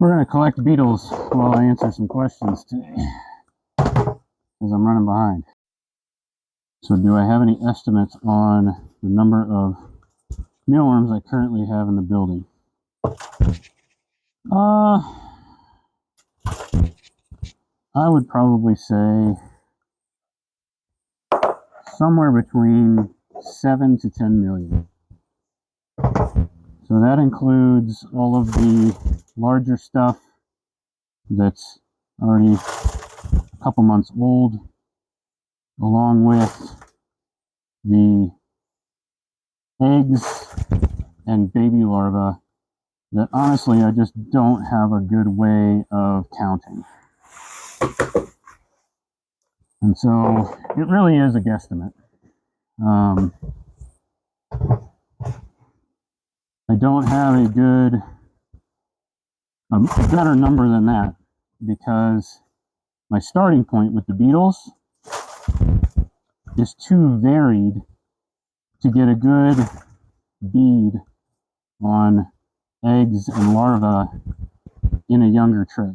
We're going to collect beetles while I answer some questions today, because I'm running behind. So do I have any estimates on the number of mealworms I currently have in the building? I would probably say somewhere between 7 to 10 million. So that includes all of the larger stuff that's already a couple months old, along with the eggs and baby larvae that honestly I just don't have a good way of counting. And so it really is a guesstimate. I don't have a better number than that, because my starting point with the beetles is too varied to get a good bead on eggs and larvae in a younger tray.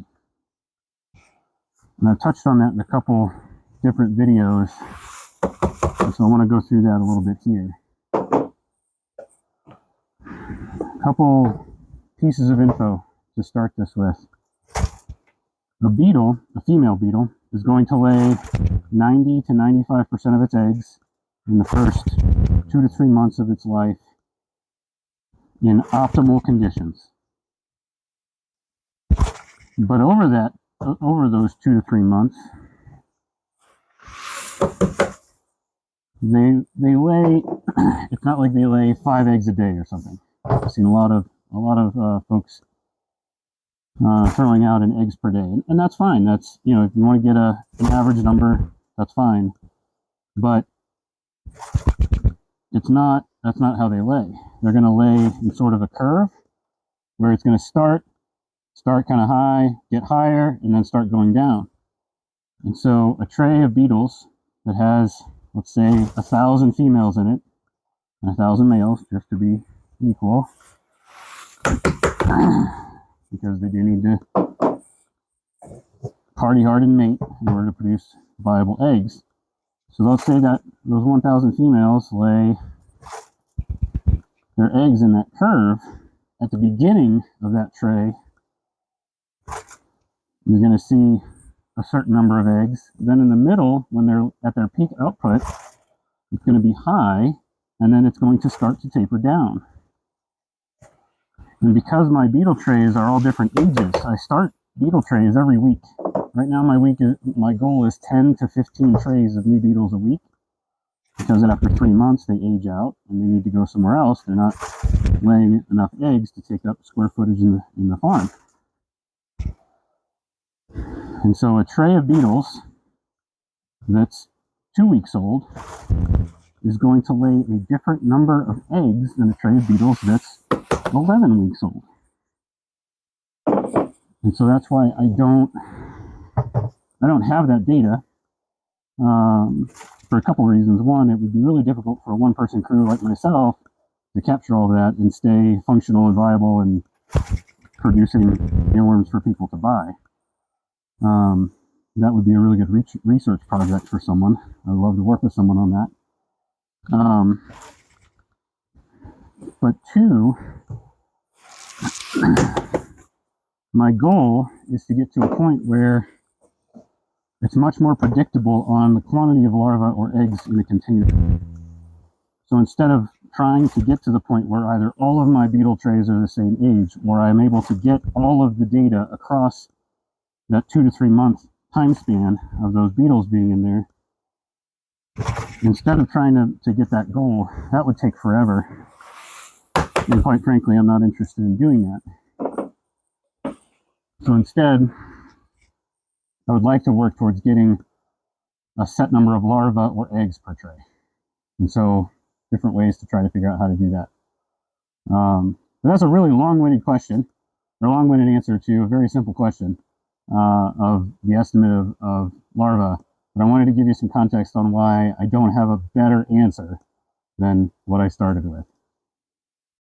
And I've touched on that in a couple different videos, so I want to go through that a little bit here. A couple pieces of info to start this with. A beetle, a female beetle, is going to lay 90 to 95% of its eggs in the first 2 to 3 months of its life in optimal conditions. But over those 2 to 3 months, they lay, it's not like they lay 5 eggs a day or something. I've seen a lot of folks throwing out an eggs per day, and that's fine. That's, you know, if you want to get an average number, that's fine. But that's not how they lay. They're going to lay in sort of a curve where it's going to start kind of high, get higher, and then start going down. And so a tray of beetles that has, let's say, 1,000 females in it and 1,000 males, just to be equal, because they do need to party hard and mate in order to produce viable eggs. So let's say that those 1,000 females lay their eggs in that curve. At the beginning of that tray, you're going to see a certain number of eggs. Then in the middle, when they're at their peak output, it's going to be high, and then it's going to start to taper down. And because my beetle trays are all different ages, I start beetle trays every week. Right now my goal is 10 to 15 trays of new beetles a week, because after 3 months they age out and they need to go somewhere else. They're not laying enough eggs to take up square footage in the farm. And so a tray of beetles that's 2 weeks old is going to lay a different number of eggs than a tray of beetles that's 11 weeks old. And so that's why I don't have that data, for a couple of reasons. One, it would be really difficult for a one-person crew like myself to capture all that and stay functional and viable and producing mealworms for people to buy. That would be a really good research project for someone. I'd love to work with someone on that. But two, my goal is to get to a point where it's much more predictable on the quantity of larvae or eggs in a container. So instead of trying to get to the point where either all of my beetle trays are the same age, or I'm able to get all of the data across that 2 to 3 month time span of those beetles being in there, instead of trying to get that goal, that would take forever. And quite frankly, I'm not interested in doing that. So instead, I would like to work towards getting a set number of larvae or eggs per tray. And so different ways to try to figure out how to do that. But that's a really long-winded question, or long-winded answer to a very simple question of the estimate of larvae. But I wanted to give you some context on why I don't have a better answer than what I started with.